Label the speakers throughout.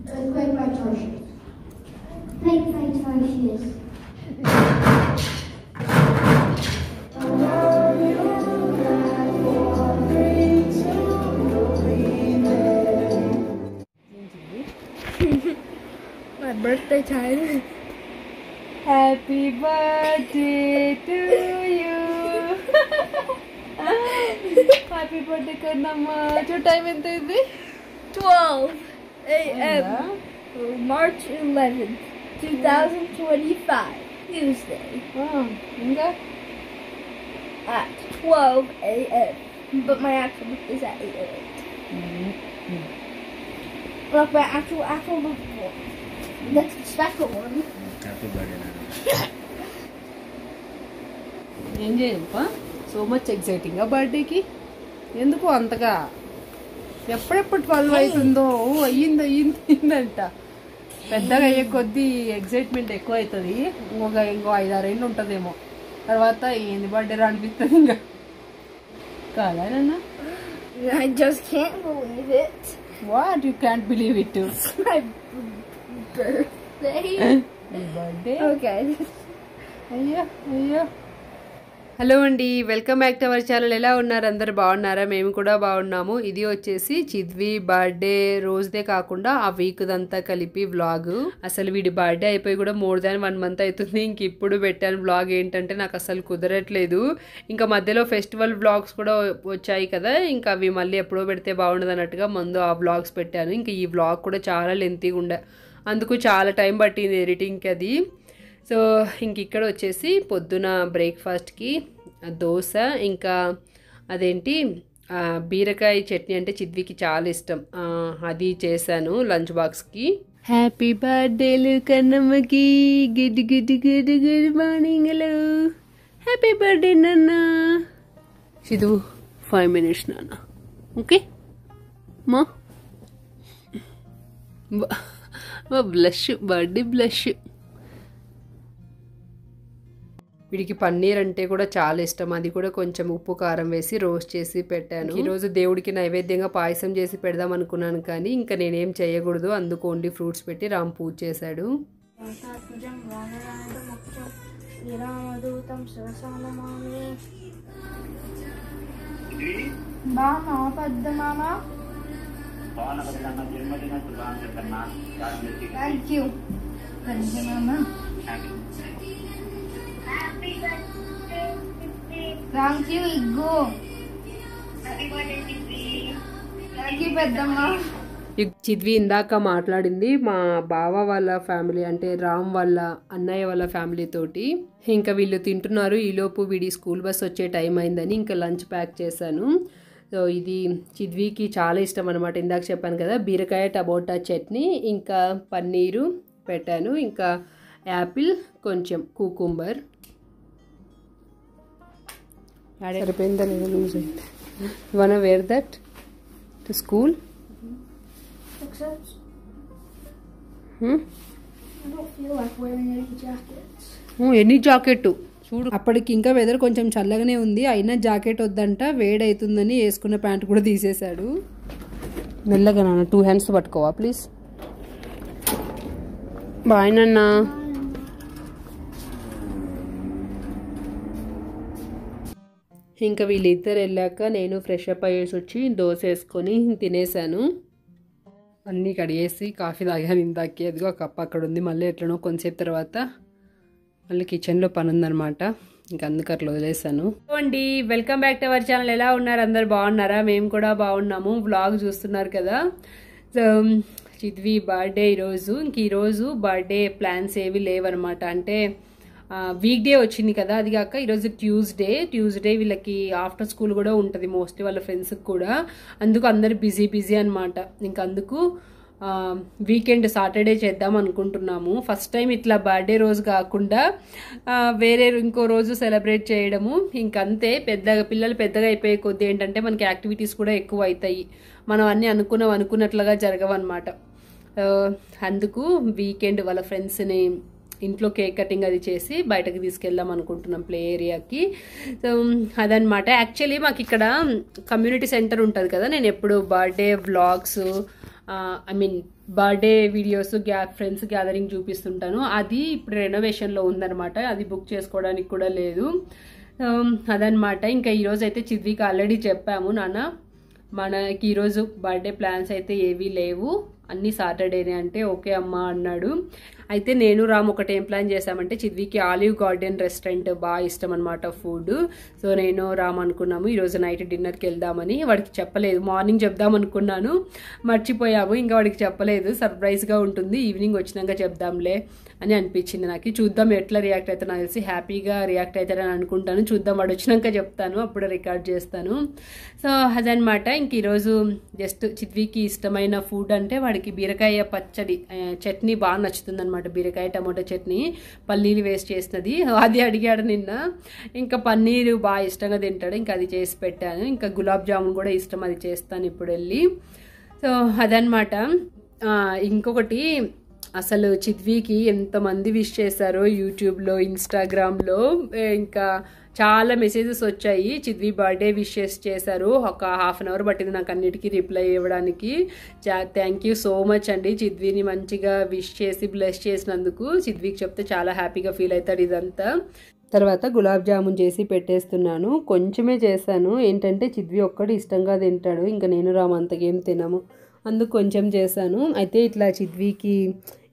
Speaker 1: Quick by torches. Quick by torches.
Speaker 2: My birthday time. Happy birthday to you. Happy birthday Karnamma. Your time ఎంత ఉంది?
Speaker 1: 12 a.m. March 11th, 2025, Tuesday.
Speaker 2: ఇంకా
Speaker 1: At 12 a.m. But my actual birthday is at 8 a.m. Look, my actual birthday. That's the special one.
Speaker 3: Happy birthday.
Speaker 2: ఏం చేయప్ప so much exciting బర్త్డేకి ఎందుకు అంతగా ఎప్పుడెప్పుడు 12 అవుతుందో అయ్యిందంట పెద్దగా అయ్యే కొద్దీ ఎక్సైట్మెంట్ ఎక్కువ అవుతుంది ఇంకో 5-6 ఏళ్ళు ఉంటుందేమో తర్వాత ఏంది బర్త్డే రా అనిపిస్తుంది ఇంకా కాదా నాన్న
Speaker 1: I just can't believe it.
Speaker 2: What you can't believe it
Speaker 1: It's my birthday.
Speaker 2: Birthday
Speaker 1: Okay.
Speaker 2: అయ్యో హలో అండి, welcome back to our channel. ఎలా ఉన్నారు అందరు? బాగున్నారా? మేము కూడా బాగున్నాము. ఇది వచ్చేసి చిద్వి బర్త్డే రోజుదే కాకుండా ఆ వీక్ దంతా కలిపి వ్లాగ్. అసలు వీడి బర్త్డే అయిపోయి కూడా మోర్ దాన్ 1 month అవుతుంది. ఇంక ఇప్పుడు పెట్టాను వ్లాగ్. ఏంటంటే నాకు అసలు కుదరట్లేదు. ఇంకా మధ్యలో ఫెస్టివల్ వ్లాగ్స్ కూడా వచ్చాయి కదా, ఇంకా అవి మళ్ళీ ఎప్పుడో పెడితే బాగుండదు అన్నట్టుగా ముందు ఆ వ్లాగ్స్ పెట్టాను. ఇంకా ఈ వ్లాగ్ కూడా చాలా లెంతీగా ఉండే, అందుకు చాలా టైం పట్టింది ఎడిటింగ్కి అది. సో ఇంక ఇక్కడ వచ్చేసి పొద్దున బ్రేక్ఫాస్ట్కి దోశ, ఇంకా అదేంటి బీరకాయ చట్నీ అంటే చిద్వికి చాలా ఇష్టం, అది చేశాను లంచ్ బాక్స్కి. హ్యాపీ బర్త్డేలు కన్నమ్మకి. Good good good good morning. Hello, happy birthday నాన్న. సిధు 5 minutes నాన్న. ఓకే మా బ్లష్, బర్త్డే బ్లష్. వీడికి పన్నీర్ అంటే కూడా చాలా ఇష్టం. అది కూడా కొంచెం ఉప్పు కారం వేసి రోస్ట్ చేసి పెట్టాను. ఈరోజు దేవుడికి నైవేద్యంగా పాయసం చేసి పెడదాం అనుకున్నాను, కానీ ఇంకా నేనేం చేయకూడదు, అందుకు ఓన్లీ ఫ్రూట్స్ పెట్టి రామ్ పూజ చేశాడు.
Speaker 1: Thank you. Thank you, Iggo. Happy birthday, Chiddvi. Thank you, Peddamma.
Speaker 2: Chidvi ఇందాక మాట్లాడింది మా బావ వాళ్ళ ఫ్యామిలీ, అంటే రామ్ వాళ్ళ అన్నయ్య వాళ్ళ ఫ్యామిలీ తోటి. ఇంకా వీళ్ళు తింటున్నారు. ఈలోపు వీడి స్కూల్ బస్ వచ్చే టైం అయిందని ఇంకా లంచ్ ప్యాక్ చేశాను. సో ఇది చిద్వికి చాలా ఇష్టం అనమాట. ఇందాక చెప్పాను కదా, బీరకాయ టమోటా చట్నీ, ఇంకా పన్నీరు పెట్టాను, ఇంకా యాపిల్, కొంచెం కుకుంబర్. సరిపోయిందా లేదా? లూజ్ అయింది. You want wear that to school?
Speaker 1: Except I don't feel like wearing any jackets.
Speaker 2: ఎన్ని జాకెట్ చూడు. అప్పటికి ఇంకా వెదర్ కొంచెం చల్లగానే ఉంది, అయినా జాకెట్ వద్దంట, వేడవుతుందని వేసుకున్న ప్యాంట్ కూడా తీసేశాడు. మెల్లగా నాన్న, 2 hands పట్టుకోవా ప్లీజ్. బాయ్ నాన్న. ఇంకా వీళ్ళిద్దరు వెళ్ళాక నేను ఫ్రెష్ అప్ అయ్యేసి వచ్చి దోశ వేసుకొని తినేసాను. అన్నీ కడిగేసి కాఫీ తాగాను ఇందాకే. అదిగో కప్ అక్కడ ఉంది. మళ్ళీ ఎట్లనో కొంతసేపు తర్వాత మళ్ళీ కిచెన్లో పని ఉందనమాట, ఇంకా అందుకు అట్లా వదిలేసాను. అండి, welcome back to our channel. ఎలా ఉన్నారు అందరు? బాగున్నారా? మేము కూడా బాగున్నాము. వ్లాగ్ చూస్తున్నారు కదా. సో చిద్వి బర్త్డే ఈరోజు. ఇంక ఈరోజు బర్త్డే ప్లాన్స్ ఏవి లేవన్నమాట. అంటే వీక్ డే వచ్చింది కదా, అది కాక ఈరోజు ట్యూస్డే వీళ్ళకి ఆఫ్టర్ స్కూల్ కూడా ఉంటుంది మోస్ట్లీ వాళ్ళ ఫ్రెండ్స్కి కూడా, అందుకు అందరు బిజీ అనమాట. ఇంక అందుకు వీకెండ్ సాటర్డే చేద్దాం అనుకుంటున్నాము. ఫస్ట్ టైం ఇట్లా బర్త్డే రోజు కాకుండా వేరే ఇంకో రోజు సెలబ్రేట్ చేయడము. ఇంకంతే, పిల్లలు పెద్దగా అయిపోయే కొద్దీ ఏంటంటే మనకి యాక్టివిటీస్ కూడా ఎక్కువ అవుతాయి, మనం అన్నీ అనుకున్నట్లుగా జరగవన్నమాట. అందుకు వీకెండ్ వాళ్ళ ఫ్రెండ్స్ని ఇంట్లో కేక్ కటింగ్ అది చేసి బయటకు తీసుకెళ్దాం అనుకుంటున్నాం, ప్లే ఏరియాకి. సో అదనమాట. యాక్చువల్లీ మాకు ఇక్కడ కమ్యూనిటీ సెంటర్ ఉంటుంది కదా, నేను ఎప్పుడు birthday vlogs I mean birthday videos friends gathering చూపిస్తుంటాను. అది ఇప్పుడు రెనోవేషన్లో ఉందన్నమాట. అది బుక్ చేసుకోవడానికి కూడా లేదు. అదనమాట. ఇంకా ఈరోజు అయితే చిద్వికి ఆల్రెడీ చెప్పాము, నాన్న మనకి ఈరోజు బర్త్డే ప్లాన్స్ అయితే ఏవీ లేవు, అన్ని సాటర్డేనే అంటే ఓకే అమ్మా అన్నాడు. అయితే నేను రామ్ ఒకటి ఏం ప్లాన్ చేశామంటే చిద్వికి ఆలివ్ గార్డెన్ రెస్టారెంట్ బాగా ఇష్టం అనమాట ఫుడ్. సో నేను రామ్ అనుకున్నాము ఈరోజు నైట్ డిన్నర్కి వెళ్దామని. వాడికి చెప్పలేదు, మార్నింగ్ చెప్దాం అనుకున్నాను, మర్చిపోయాము, ఇంకా వాడికి చెప్పలేదు. సర్ప్రైజ్గా ఉంటుంది, ఈవినింగ్ వచ్చినాక చెప్దాంలే అని అనిపించింది నాకు. చూద్దాం ఎట్లా రియాక్ట్ అవుతాను, నాకు తెలిసి హ్యాపీగా రియాక్ట్ అవుతారని అనుకుంటాను. చూద్దాం, వాడు వచ్చినాక చెప్తాను, అప్పుడు రికార్డ్ చేస్తాను. సో అదనమాట. ఇంక ఈరోజు జస్ట్ చిద్వికి ఇష్టమైన ఫుడ్ అంటే వాడికి బీరకాయ పచ్చడి చట్నీ బాగా నచ్చుతుంది అనమాట. బీరకాయ టమాటో చట్నీ పల్లీలు వేస్ట్ చేసినది, అది అడిగాడు నిన్న. ఇంకా పన్నీరు బాగా ఇష్టంగా తింటాడు, ఇంకా అది చేసి పెట్టాను. ఇంకా గులాబ్ జామున్ కూడా ఇష్టం, అది చేస్తాను ఇప్పుడు వెళ్ళి. సో అదనమాట. ఇంకొకటి, అసలు చిద్వికి ఎంతమంది విష్ చేశారో యూట్యూబ్లో, ఇన్స్టాగ్రామ్లో, ఇంకా చాలా మెసేజెస్ వచ్చాయి. చిద్వి బర్త్డే విషెస్ చేశారు. ఒక హాఫ్ అన్ అవర్ పట్టింది నాకు అన్నిటికీ రిప్లై ఇవ్వడానికి. థ్యాంక్ యూ సో మచ్ అండి, చిద్విని మంచిగా విష్ చేసి బ్లెస్ చేసినందుకు. చిద్వికి చెప్తే చాలా హ్యాపీగా ఫీల్ అవుతాడు ఇదంతా. తర్వాత గులాబ్ జామున్ చేసి పెట్టేస్తున్నాను. కొంచెమే చేశాను, ఏంటంటే చిద్వి ఒక్కడు ఇష్టంగా తింటాడు, ఇంకా నేను రామ్ అంతకేం తినము, అందుకు కొంచెం చేశాను. అయితే ఇట్లా చిద్వికి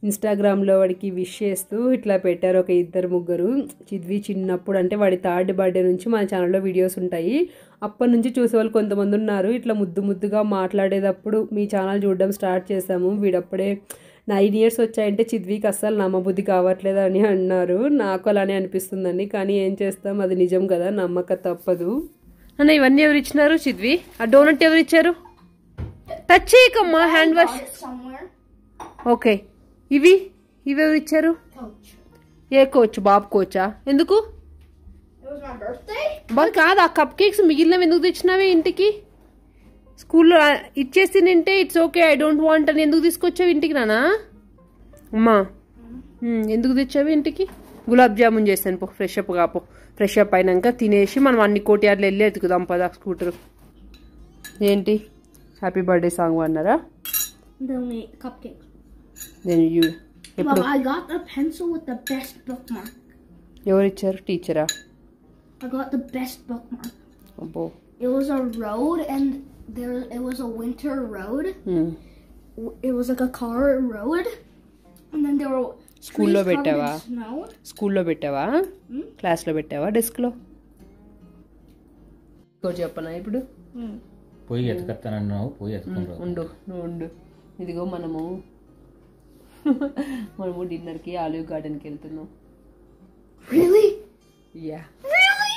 Speaker 2: ఇన్స్టాగ్రామ్లో వాడికి విష్ చేస్తూ ఇట్లా పెట్టారు ఒక 2-3. చిద్వి చిన్నప్పుడు అంటే వాడి 3rd బర్త్డే నుంచి మన ఛానల్లో వీడియోస్ ఉంటాయి, అప్పటి నుంచి చూసేవాళ్ళు కొంతమంది ఉన్నారు. ఇట్లా ముద్దుగా మాట్లాడేటప్పుడు మీ ఛానల్ చూడడం స్టార్ట్ చేశాము. వీడప్పుడే 9 years వచ్చాయంటే చిద్వికి అస్సలు నమ్మబుద్ధి కావట్లేదు అని అన్నారు. నాకు అలానే అనిపిస్తుందండి, కానీ ఏం చేస్తాం, అది నిజం కదా, నమ్మక తప్పదు. అన్న ఇవన్నీ ఎవరు ఇచ్చినారు చిద్వి? ఆ డోనట్ ఎవరు ఇచ్చారు? టచ్ చేయకమ్మా, హ్యాండ్ వాష్. ఓకే, ఇవి ఎవరు ఇచ్చారు? ఏ కోచ్? బాబు కోచా? ఎందుకు? బాగా కాదు, ఆ కప్ కేక్స్ మిగిలినవి ఎందుకు తెచ్చినావి ఇంటికి? స్కూల్లో ఇచ్చేసి తింటే it's okay, I don't want అని ఎందుకు తీసుకొచ్చావు ఇంటికి నానా? అమ్మా ఎందుకు తెచ్చావు ఇంటికి? గులాబ్ జామున్ చేస్తాను, పో ఫ్రెష్ అప్ కాపో. ఫ్రెష్ అప్ అయినాక తినేసి మనం అన్ని కోటియార్లు వెళ్ళి ఎత్తుకుదాం పదా స్కూటర్. ఏంటి హ్యాపీ బర్త్డే సాంగ్ అన్నారా?
Speaker 1: Well, I got a pencil with the best bookmark.
Speaker 2: ఎవరు ఇచ్చారు? టీచరా?
Speaker 1: I got the best bookmark.
Speaker 2: అబ్బో.
Speaker 1: It was a road and it was a winter road. It was like a car road and then there were
Speaker 2: స్కూల్లో పెట్టావా? స్కూల్లో పెట్టావా? క్లాస్లో పెట్టావా? డెస్క్లో? ఇంకోటి చెప్పనా ఇప్పుడు?
Speaker 3: పోయి ఎత్తుకొస్తానన్నావు, పోయి ఎత్తుకుంటావు.
Speaker 2: ఉండు, నువ్వు ఉండు. ఇదిగో మనము డిన్నర్కి ఆలివ్ గార్డెన్కి వెళ్తున్నాం.
Speaker 1: Really?
Speaker 2: Yeah.
Speaker 1: Really?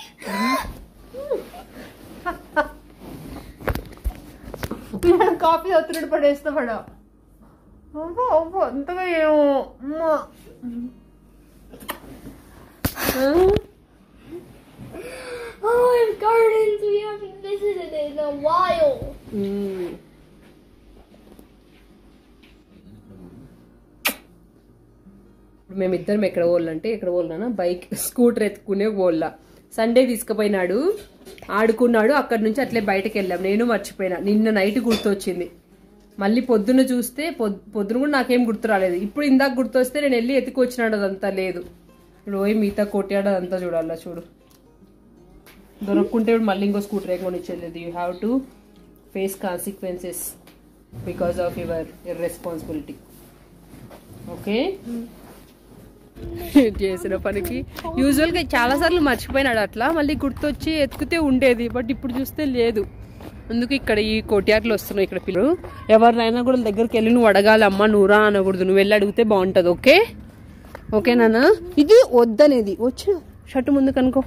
Speaker 2: కాఫీ అవుతున్నాడు, పడేస్తా పడా. అంతగా ఏమో
Speaker 1: Oh, and gardens we haven't visited in a while.
Speaker 2: మేమిద్దరం ఎక్కడ పోవాలంటే, ఎక్కడ పోవాలన్నా బైక్ స్కూటర్ ఎత్తుకునే పోవాల. సండే తీసుకుపోయినాడు, ఆడుకున్నాడు, అక్కడి నుంచి అట్లే బయటకు వెళ్ళాం. నేను మర్చిపోయినా, నిన్న నైట్ గుర్తొచ్చింది. మళ్ళీ పొద్దున్న చూస్తే పొద్దున కూడా నాకేం గుర్తు రాలేదు. ఇప్పుడు ఇందాక గుర్తొస్తే నేను వెళ్ళి ఎత్తుకొచ్చినాడు, అదంతా లేదు. ఇప్పుడు పోయి మిగతా కొట్టాడు అదంతా చూడాలా. చూడు, దొరక్కుంటే మళ్ళీ ఇంకో స్కూటర్ కొని ఇచ్చేది. You have to face consequences because of your irresponsibility. Okay, చేసిన పనికి యూజువల్గా చాలాసార్లు మర్చిపోయినాడు, అట్లా మళ్ళీ గుర్తొచ్చి ఎత్తుకుతే ఉండేది, బట్ ఇప్పుడు చూస్తే లేదు. అందుకు ఇక్కడ ఈ కోటియార్లు వస్తున్నాయి. ఇక్కడ పిల్లలు ఎవరినైనా కూడా దగ్గరికి వెళ్ళి నువ్వు అడగాలి, అమ్మ నువ్వురా అనకూడదు, నువ్వు వెళ్ళి అడిగితే బాగుంటుంది. ఓకే ఓకే నాన్న? ఇది వద్దనేది వచ్చి షర్టు ముందు కనుకో.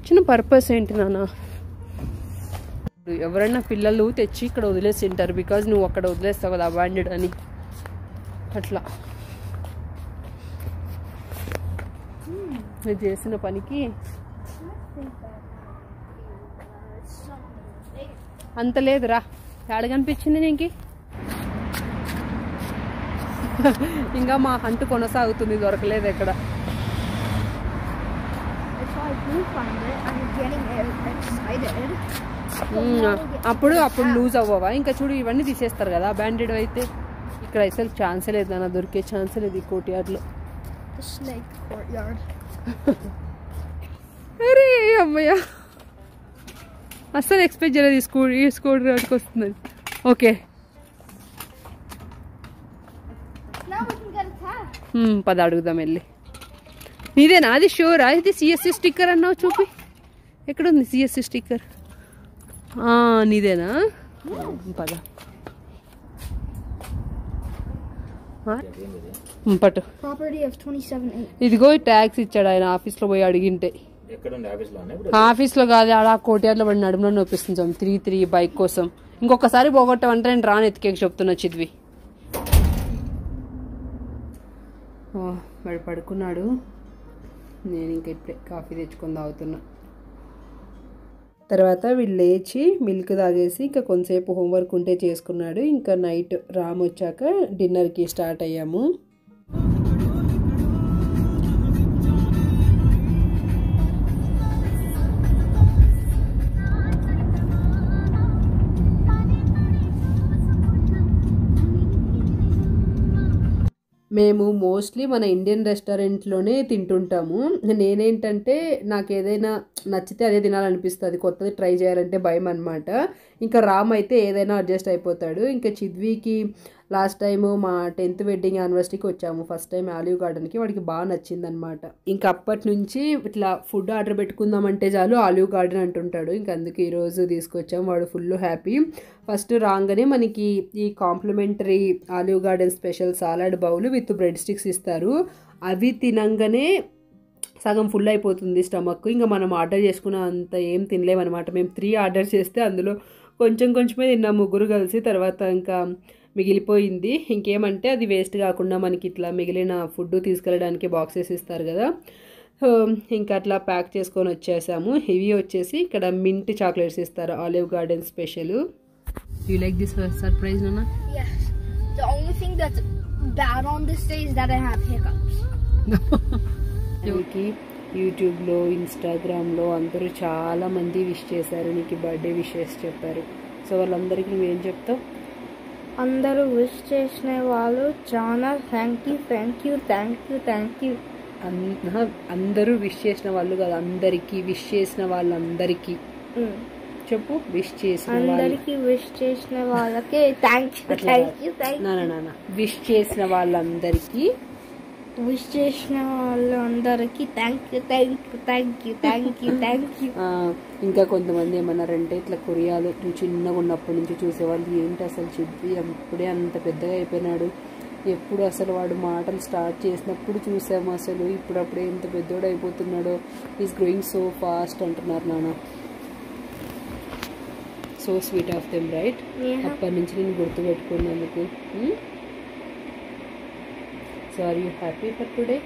Speaker 2: చిన్న పర్పస్ ఏంటి నాన్న? ఎవరైనా పిల్లలు తెచ్చి ఇక్కడ వదిలేసి తింటారు, బికాజ్ నువ్వు అక్కడ వదిలేస్తావు కదా అబాండెడ్ అని, అట్లా. నువ్వు చేసిన పనికి అంత లేదురా. ఏడ కనిపించింది నీకు? ఇంకా మా హంట్ కొనసాగుతుంది, దొరకలేదు ఎక్కడ.
Speaker 1: If I do find it, I'm getting excited.
Speaker 2: అప్పుడు లూజ్ అవ్వవా? ఇంకా చూడు ఇవన్నీ తీసేస్తారు కదా బ్యాండెడ్ అయితే. ఇక్కడ అసలు ఛాన్సే లేదు నాన్న, దొరికే ఛాన్సే లేదు ఈ కోర్ట్యార్డ్లో. అరే అమ్మయ్య, అస్సలు ఎక్స్పెక్ట్ చేయలేదు ఈ స్కూల్ యార్డ్కి వస్తుంది. ఓకే పద అడుగుదాం వెళ్ళి. నీదేనా అది? షూరా? ఇది సిఎస్సి స్టిక్కర్ అన్నావు, చూపి ఎక్కడుంది సిఎస్సి స్టిక్కర్? నీదేనా? పద పట్టు. ఇదిగో ట్యాక్స్ ఇచ్చాడు ఆయన, ఆఫీస్లో పోయి అడిగింటే. ఆఫీస్లో కాదు, ఆడ కోర్ట్యార్డ్లో పడి నడుములో నొప్పిస్తుంది 3 బైక్ కోసం. ఇంకొకసారి పోగొట్టామంటే నేను రాను ఎత్తికేకి చెప్తున్నా చిద్వి. వాడు పడుకున్నాడు, నేను ఇంక ఇప్పుడే కాఫీ తెచ్చుకొని తాగుతున్నా. తర్వాత వీళ్ళు లేచి మిల్క్ తాగేసి ఇంకా కొంతసేపు హోంవర్క్ ఉంటే చేసుకున్నాడు. ఇంకా నైట్ రామ్ వచ్చాక డిన్నర్కి స్టార్ట్ అయ్యాము. మేము మోస్ట్లీ మన ఇండియన్ రెస్టారెంట్లోనే తింటుంటాము. నేనేంటంటే నాకు ఏదైనా నచ్చితే అదే తినాలనిపిస్తుంది, కొత్తది ట్రై చేయాలంటే భయం అనమాట. ఇంకా రామ్ అయితే ఏదైనా అడ్జస్ట్ అయిపోతాడు. ఇంకా చిద్వికి లాస్ట్ టైము మా 10th వెడ్డింగ్ యానివర్సరీకి వచ్చాము ఫస్ట్ టైం ఆలివ్ గార్డెన్కి, వాడికి బాగా నచ్చిందనమాట. ఇంకా అప్పటి నుంచి ఇట్లా ఫుడ్ ఆర్డర్ పెట్టుకుందామంటే చాలు ఆలివ్ గార్డెన్ అంటుంటాడు. ఇంక అందుకే ఈరోజు తీసుకొచ్చాము, వాడు ఫుల్ హ్యాపీ. ఫస్ట్ రాగానే మనకి ఈ complimentary Olive Garden special salad bowl with bread sticks ఇస్తారు. అవి తినంగానే సగం ఫుల్ అయిపోతుంది స్టమక్. ఇంకా మనం ఆర్డర్ చేసుకున్న అంత ఏం తినలేమన్నమాట. మేము 3 ఆర్డర్ చేస్తే అందులో కొంచెమే తిన్నాం ముగ్గురు కలిసి. తర్వాత ఇంకా మిగిలిపోయింది. ఇంకేమంటే అది వేస్ట్ కాకుండా మనకి ఇట్లా మిగిలిన ఫుడ్ తీసుకెళ్ళడానికి బాక్సెస్ ఇస్తారు కదా, ఇంకా అట్లా ప్యాక్ చేసుకొని వచ్చేసాము. ఇవి వచ్చేసి ఇక్కడ మింట్ చాక్లెట్స్ ఇస్తారు, olive Garden special. You like this surprise నాన్న?
Speaker 1: Yes. The only thing that's bad on this day is that I have hiccups.
Speaker 2: యూట్యూబ్లో ఇన్స్టాగ్రామ్లో అందరూ చాలా మంది విష్ చేశారు, నీకు బర్త్డే విషెస్ చెప్పారు. సో వాళ్ళందరికీ నువ్వేం చెప్తావు?
Speaker 1: అందరూ విష్ చేసిన వాళ్ళు చాలా థ్యాంక్ యూ.
Speaker 2: అందరూ విష్ చేసిన వాళ్ళు కదా, అందరికీ విష్ చేసిన వాళ్ళందరికీ చెప్పు. విష్ చేసిన
Speaker 1: అందరికి విష్ చేసిన వాళ్ళకి థ్యాంక్ యూ.
Speaker 2: నాన్న విష్ చేసిన వాళ్ళందరికీ
Speaker 1: థ్యాంక్ యూ.
Speaker 2: ఇంకా కొంతమంది ఏమన్నారంటే ఇట్లా కొరియాలో చిన్నగా ఉన్నప్పటి నుంచి చూసేవాళ్ళు, ఏంటి అసలు చిద్వి అప్పుడే అంత పెద్దగా అయిపోయినాడు, ఎప్పుడు అసలు వాడు మాటలు స్టార్ట్ చేసినప్పుడు చూసాము, అసలు ఇప్పుడప్పుడే ఎంత పెద్దోడు అయిపోతున్నాడో, ఈజ్ గ్రోయింగ్ సో ఫాస్ట్ అంటున్నారు నాన్న. So sweet of them right? అప్పటి నుంచి నేను గుర్తుపెట్టుకున్నందుకు. So are you happy for today?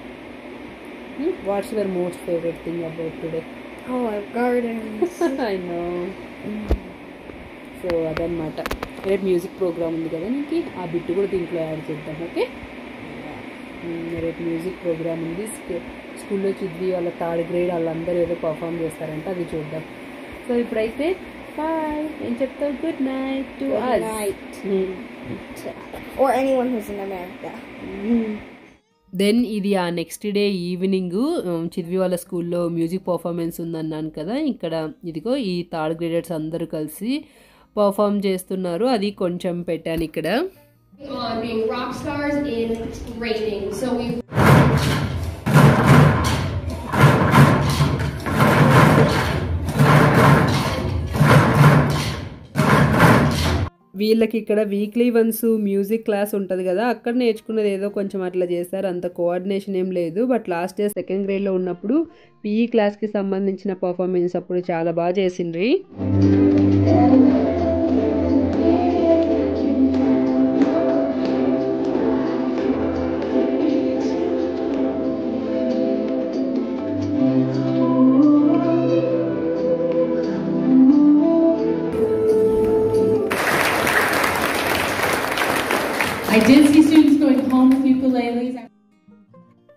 Speaker 2: What's your most favorite thing about today?
Speaker 1: Oh, our gardens.
Speaker 2: I know. So అదనమాట. రేపు మ్యూజిక్ ప్రోగ్రామ్ ఉంది కదా నీకు, ఆ బిట్ కూడా దీంట్లో యాడ్ చేద్దాం. ఓకే, రేపు మ్యూజిక్ ప్రోగ్రామ్ ఉంది స్కూల్లో. చిద్వి వాళ్ళ 3rd grade వాళ్ళందరూ ఏదో పర్ఫామ్ చేస్తారంట, అది చూద్దాం. సో ఇప్పుడైతే బాయ్. ఏం చెప్తావు? Good night to us.
Speaker 1: Or anyone who's in America.
Speaker 2: Then ఇది ఆ నెక్స్ట్ డే ఈవినింగ్ చిద్వి వాళ్ళ స్కూల్లో మ్యూజిక్ పర్ఫార్మెన్స్ ఉందన్నాను కదా, ఇక్కడ ఇదిగో ఈ 3rd graders అందరూ కలిసి పర్ఫామ్ చేస్తున్నారు. అది కొంచెం పెట్టాను ఇక్కడ.
Speaker 4: Being rock stars in raining. So we
Speaker 2: వీళ్ళకి ఇక్కడ వీక్లీ వన్స్ మ్యూజిక్ క్లాస్ ఉంటుంది కదా, అక్కడ నేర్చుకున్నది ఏదో కొంచెం అట్లా చేస్తారు, అంత కోఆర్డినేషన్ ఏం లేదు. But last year 2nd grade ఉన్నప్పుడు PE క్లాస్కి సంబంధించిన పర్ఫార్మెన్స్ అప్పుడు చాలా బాగా చేసిండ్రి.
Speaker 4: I did see students going home with ukuleles.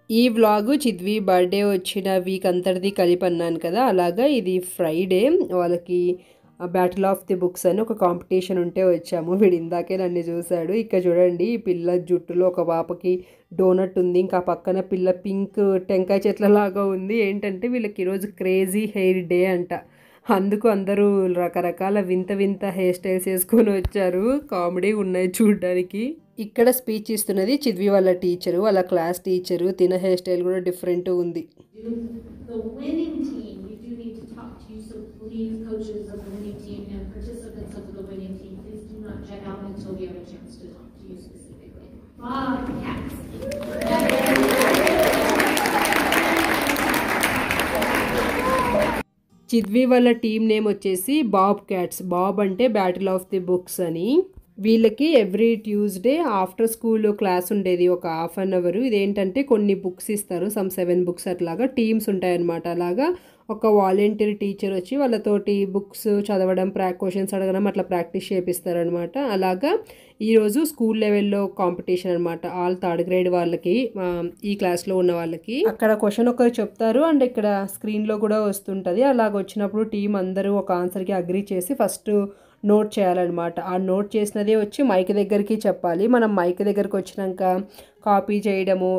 Speaker 2: ఈ వ్లాగ్ చిద్వి బర్త్డే వచ్చిన వీక్ అంతటిది కలిపి అన్నాను కదా, అలాగా ఇది ఫ్రైడే వాళ్ళకి బ్యాటిల్ ఆఫ్ ది బుక్స్ అని ఒక కాంపిటీషన్ ఉంటే వచ్చాము. వీడు ఇందాకే నన్ను చూశాడు. ఇక్కడ చూడండి ఈ పిల్ల జుట్టులో ఒక పాపకి డోనట్ ఉంది, ఇంకా పక్కన పిల్ల పింక్ టెంకాయ చెట్లలాగా ఉంది. ఏంటంటే వీళ్ళకి ఈరోజు క్రేజీ హెయిర్ డే అంట. అందుకు అందరూ రకరకాల వింత వింత హెయిర్ స్టైల్స్ వేసుకొని వచ్చారు. కామెడీ ఉన్నాయి చూడడానికి. ఇక్కడ స్పీచ్ ఇస్తున్నది చిద్వి వాళ్ళ టీచరు, వాళ్ళ క్లాస్ టీచరు. తిన హెయిర్ స్టైల్ కూడా డిఫరెంట్ ఉంది.
Speaker 5: The winning team, we do need to talk to you, so please, coaches of the winning team and participants of the winning team, please do not check out until we have a chance to talk to you specifically. Bobcats.
Speaker 2: Chidvi వాళ్ళ team name వచ్చేసి Bob cats. Bob అంటే battle of the books అని. వీళ్ళకి every Tuesday after school class ఉండేది, ఒక half an hour. ఇదేంటంటే కొన్ని books ఇస్తారు, సమ్ 7 బుక్స్ అట్లాగా టీమ్స్ ఉంటాయన్నమాట. అలాగా ఒక వాలంటీర్ టీచర్ వచ్చి వాళ్ళతోటి బుక్స్ చదవడం, క్వశ్చన్స్ అడగడం అట్లా ప్రాక్టీస్ చేపిస్తారనమాట. అలాగా ఈరోజు స్కూల్ లెవెల్లో కాంపిటీషన్ అనమాట. ఆల్ 3rd గ్రేడ్ వాళ్ళకి, ఈ క్లాస్లో ఉన్న వాళ్ళకి. అక్కడ క్వశ్చన్ ఒకరు చెప్తారు అండ్ ఇక్కడ స్క్రీన్లో కూడా వస్తుంటుంది. అలాగ వచ్చినప్పుడు టీం అందరూ ఒక ఆన్సర్కి అగ్రీ చేసి ఫస్ట్ నోట్ చేయాలన్నమాట. ఆ నోట్ చేసినదే వచ్చి మైక్ దగ్గరికి చెప్పాలి. మనం మైక్ దగ్గరికి వచ్చినాక కాపీ చేయడము,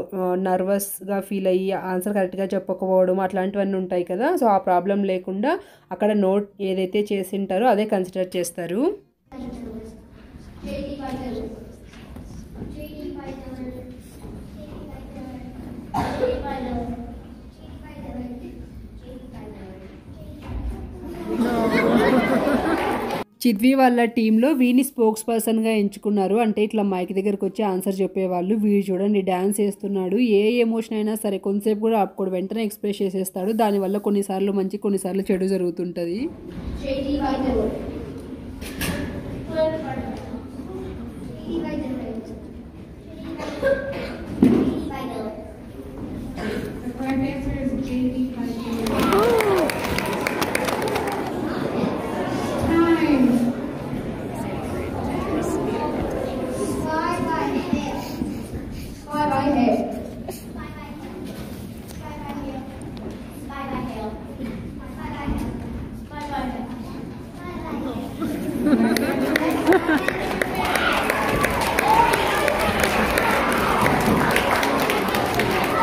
Speaker 2: నర్వస్గా ఫీల్ అయ్యి ఆన్సర్ కరెక్ట్గా చెప్పకపోవడం అట్లాంటివన్నీ ఉంటాయి కదా. సో ఆ ప్రాబ్లం లేకుండా అక్కడ నోట్ ఏదైతే చేసింటారో అదే కన్సిడర్ చేస్తారు. చిద్వి వాళ్ళ టీంలో వీని స్పోక్స్ పర్సన్గా ఎంచుకున్నారు. అంటే ఇట్లా మైక్ దగ్గరకు వచ్చి ఆన్సర్ చెప్పేవాళ్ళు. వీడు చూడండి డ్యాన్స్ చేస్తున్నాడు. ఏ ఎమోషన్ అయినా సరే కొంతసేపు కూడా ఆపుకోడు, వెంటనే ఎక్స్ప్రెస్ చేసేస్తాడు. దానివల్ల కొన్నిసార్లు మంచి, కొన్నిసార్లు చెడు జరుగుతుంటుంది.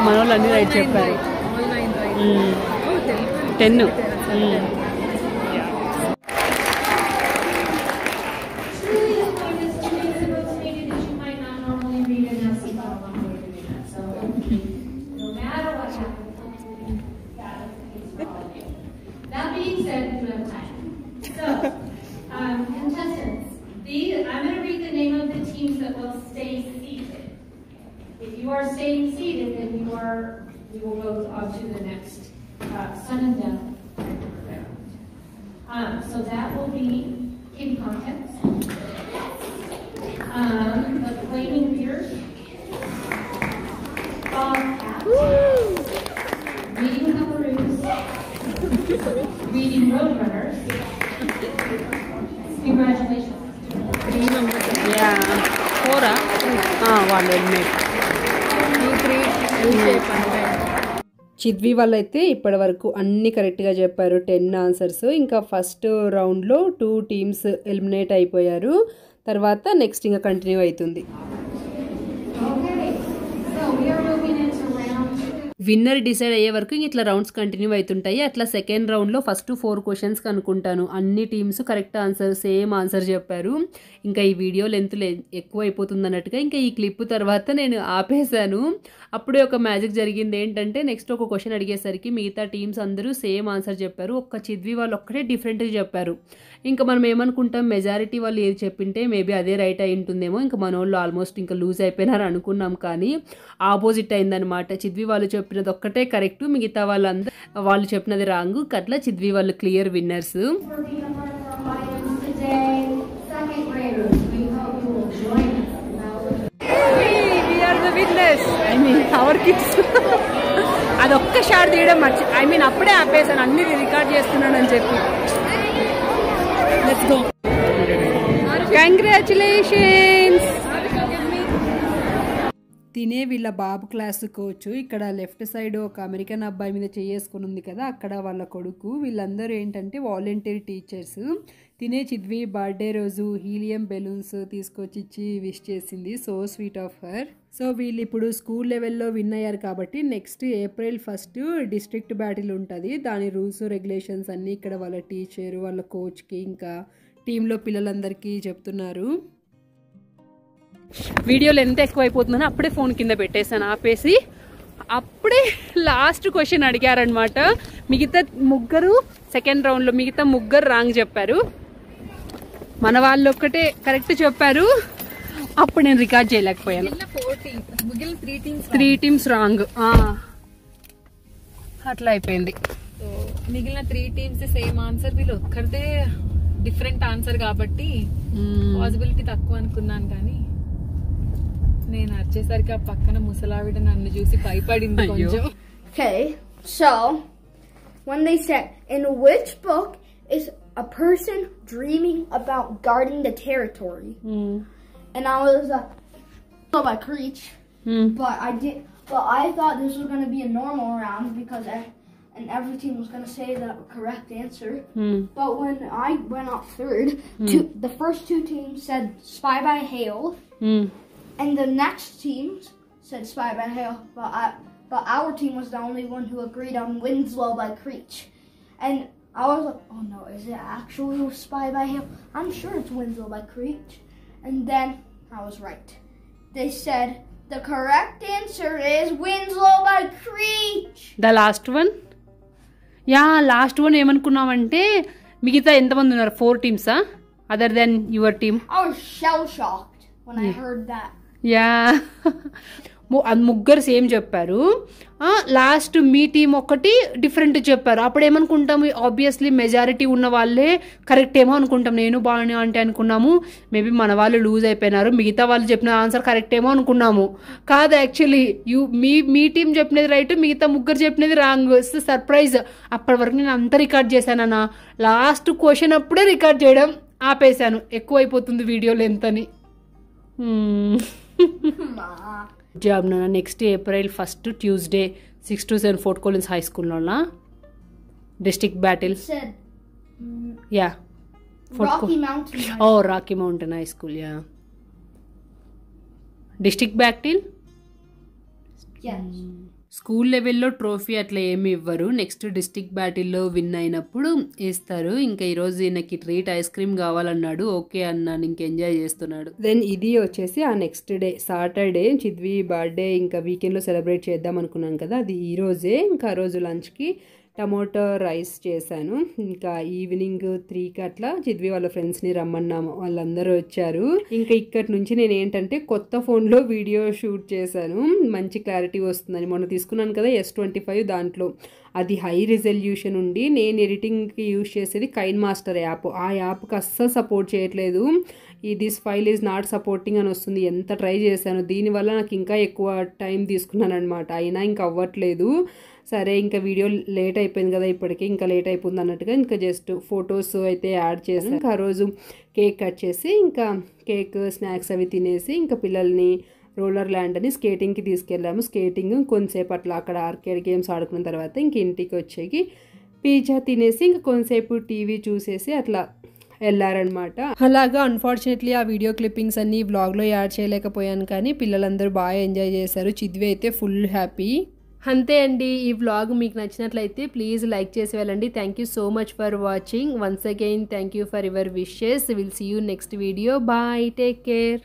Speaker 2: మన వాళ్ళు అన్ని రైట్ చెప్పారు. 10.
Speaker 5: That being said, we have time. So, contestants, I'm going to read the name of the teams that will stay seated. If you are staying seated, then we will go on to the next Sun and Death. So that will be kitty contents, the Flaming Pierce, Bobcats, Reading Buckaroos, Reading Roadrunners. Congratulations.
Speaker 2: Yeah. 4 వాళ్ళు helmet. Chidvi వాళ్ళైతే ఇప్పటి వరకు అన్ని కరెక్ట్గా చెప్పారు, 10 answers. ఇంకా first రౌండ్లో 2 teams eliminate అయిపోయారు. తర్వాత నెక్స్ట్ ఇంకా కంటిన్యూ అవుతుంది. విన్నర్ డిసైడ్ అయ్యే వరకు ఇట్లా రౌండ్స్ కంటిన్యూ అవుతుంటాయి. అట్లా సెకండ్ రౌండ్లో ఫస్ట్ 4 క్వశ్చన్స్కి అనుకుంటాను అన్ని teams correct answer, same answer చెప్పారు. ఇంకా ఈ వీడియో లెంత్ ఎక్కువ అయిపోతుంది అన్నట్టుగా ఇంకా ఈ క్లిప్ తర్వాత నేను ఆపేశాను. అప్పుడే ఒక మ్యాజిక్ జరిగింది. ఏంటంటే నెక్స్ట్ ఒక క్వశ్చన్ అడిగేసరికి మిగతా టీమ్స్ అందరూ సేమ్ ఆన్సర్ చెప్పారు. ఒక్క చిద్వి వాళ్ళు ఒక్కటే డిఫరెంట్గా చెప్పారు. ఇంకా మనం ఏమనుకుంటాం, మెజారిటీ వాళ్ళు ఏది చెప్పింటే మేబీ అదే రైట్ అయి ఉంటుందేమో, ఇంకా మన వాళ్ళు ఆల్మోస్ట్ ఇంకా లూజ్ అయిపోయినారు అనుకున్నాం. కానీ ఆపోజిట్ అయిందనమాట. చిద్వి వాళ్ళు చెప్పినది ఒక్కటే కరెక్ట్, మిగతా వాళ్ళందరూ వాళ్ళు చెప్పినది రాంగ్. అట్లా చిద్వి వాళ్ళు క్లియర్ విన్నర్స్. అదొక్క షాట్ తీయడం అప్పుడే ఆపేసాను, అన్ని రికార్డ్ చేస్తున్నానని చెప్పి. Let's go. కంగ్రాచులేషన్స్. తినే వీళ్ళ బాబు క్లాస్ కోచ్. ఇక్కడ లెఫ్ట్ సైడ్ ఒక అమెరికన్ అబ్బాయి మీద చేసుకుని ఉంది కదా, అక్కడ వాళ్ళ కొడుకు. వీళ్ళందరూ ఏంటంటే వాలంటీర్ టీచర్స్. తినే చిద్వి బర్త్డే రోజు హీలియం బెలూన్స్ తీసుకొచ్చి ఇచ్చి విష్ చేసింది. So sweet of her. So వీళ్ళు ఇప్పుడు స్కూల్ లెవెల్లో విన్ అయ్యారు కాబట్టి నెక్స్ట్ April 1 డిస్ట్రిక్ట్ బ్యాటిల్ ఉంటుంది. దాని రూల్స్ రెగ్యులేషన్స్ అన్నీ ఇక్కడ వాళ్ళ టీచర్ వాళ్ళ కోచ్కి ఇంకా టీంలో పిల్లలందరికీ చెప్తున్నారు. వీడియోలో ఎంత ఎక్కువైపోతుందని అప్పుడే ఫోన్ కింద పెట్టేశాను ఆపేసి. అప్పుడే లాస్ట్ క్వశ్చన్ అడిగారనమాట. మిగతా ముగ్గురు సెకండ్ రౌండ్లో మిగతా ముగ్గురు రాంగ్ చెప్పారు. మన వాళ్ళు ఒక్కటే కరెక్ట్ చెప్పారు. అప్పుడు నేను రికార్డ్ చేయలేకపోయాను. 3 teams రాంగ్. అట్లా అయిపోయింది.
Speaker 6: మిగిలిన 3 teams సేమ్ ఆన్సర్, వీళ్ళు ఒక్కరిదే డిఫరెంట్ ఆన్సర్ కాబట్టి పాసిబిలిటీ తక్కువ అనుకున్నాను. కానీ నేను వచ్చేసరికి ఆ పక్కన ముసలావిడ నన్ను చూసి భయపడింది కొంచెం.
Speaker 1: Okay, so when they said, in which book is a person dreaming about guarding the territory? And I was by Creech, but I thought this was going to be a normal round because and every team was going to say the correct answer. But when I went up third, the first 2 teams said Spy by Hail, and the next teams said Spy by Hail, but our team was the only one who agreed on Winslow by Creech. And I was like, oh no, is it actually Spy by Hail? I'm sure it's Winslow by Creech. And then I was right. They said the correct answer is Winslow by Creech.
Speaker 2: The last one? Yeah, last one ఏమనుకున్నామంటే మిగతా ఎంతమంది ఉన్నారు? 4 teams other than your team?
Speaker 1: I was shell shocked when I heard that.
Speaker 2: Yeah. ముగ్గురు same చెప్పారు. Last మీ team ఒకటి different చెప్పారు. అప్పుడు ఏమనుకుంటాము, obviously majority ఉన్న వాళ్ళే కరెక్ట్ ఏమో అనుకుంటాం. నేను బాగానే అంటే అనుకున్నాము. మేబీ మన వాళ్ళు లూజ్ అయిపోయినారు. మిగతా వాళ్ళు చెప్పిన ఆన్సర్ కరెక్ట్ ఏమో అనుకున్నాము. కాదు, యాక్చువల్లీ మీ టీం చెప్పినది రైట్, మిగతా ముగ్గురు చెప్పినది రాంగ్. సర్ప్రైజ్. అప్పటి వరకు నేను అంతా రికార్డ్ చేశానన్నా. లాస్ట్ క్వశ్చన్ అప్పుడే రికార్డ్ చేయడం ఆపేశాను. ఎక్కువైపోతుంది వీడియో లెంత్ అని. జాబ్ నాన్న. Next April 1 Tuesday 6 to 7 Fort Collins high స్కూల్లో district battle. Yeah,
Speaker 1: Rocky Mountain.
Speaker 2: Rocky Mountain High School. Yeah, district battle.
Speaker 1: Yes.
Speaker 2: School లెవెల్లో ట్రోఫీ అట్లా ఏమి ఇవ్వరు. నెక్స్ట్ డిస్ట్రిక్ట్ బ్యాటిల్లో విన్ అయినప్పుడు ఇస్తారు. ఇంకా ఈరోజు నాకు ట్రీట్ ఐస్ క్రీమ్ కావాలన్నాడు. ఓకే అన్నాను. ఇంక ఎంజాయ్ చేస్తున్నాడు. దెన్ ఇది వచ్చేసి ఆ next day Saturday Chidvi birthday. ఇంకా వీకెండ్లో సెలబ్రేట్ చేద్దాం అనుకున్నాను కదా, అది ఈరోజే. ఇంకా ఆ రోజు లంచ్కి టమోటో రైస్ చేశాను. ఇంకా ఈవినింగ్ 3కి అట్లా చిద్వి వాళ్ళ ఫ్రెండ్స్ని రమ్మన్నాము. వాళ్ళందరూ వచ్చారు. ఇంకా ఇక్కడి నుంచి నేను ఏంటంటే కొత్త ఫోన్లో వీడియో షూట్ చేశాను. మంచి క్లారిటీ వస్తుందని. మొన్న తీసుకున్నాను కదా S25, దాంట్లో అది హై రిజల్యూషన్ ఉండి నేను ఎడిటింగ్కి యూజ్ చేసేది కైన్ మాస్టర్ యాప్. ఆ యాప్కి అస్సలు సపోర్ట్ చేయట్లేదు. This file is not supporting అని వస్తుంది. ఎంత ట్రై చేశాను. దీనివల్ల నాకు ఇంకా ఎక్కువ టైం తీసుకున్నాను అనమాట. అయినా ఇంకా అవ్వట్లేదు. సరే ఇంకా వీడియో లేట్ అయిపోయింది కదా, ఇప్పటికీ ఇంకా లేట్ అయిపోయింది అన్నట్టుగా ఇంకా జస్ట్ ఫొటోస్ అయితే యాడ్ చేసాను. ఇంకా ఆ రోజు కేక్ కట్ చేసి ఇంకా కేక్ స్నాక్స్ అవి తినేసి ఇంకా పిల్లల్ని రోలర్ ల్యాండ్ అని స్కేటింగ్కి తీసుకెళ్ళాము. స్కేటింగ్ కొంతసేపు అట్లా అక్కడ ఆర్కేడ్ గేమ్స్ ఆడుకున్న తర్వాత ఇంక ఇంటికి వచ్చేకి పిజ్జా తినేసి ఇంకా కొంతసేపు టీవీ చూసేసి అట్లా వెళ్ళారనమాట. అలాగా అన్ఫార్చునేట్లీ ఆ వీడియో క్లిప్పింగ్స్ అన్నీ వ్లాగ్లో యాడ్ చేయలేకపోయాను. కానీ పిల్లలందరూ బాగా ఎంజాయ్ చేశారు. చిద్వి అయితే ఫుల్ హ్యాపీ. అంతే అండి. ఈ వ్లాగ్ మీకు నచ్చినట్లయితే ప్లీజ్ లైక్ చేసి వెళ్ళండి. Thank you so much for watching. Once again thank you for your wishes. Will see you next video. Bye, take care.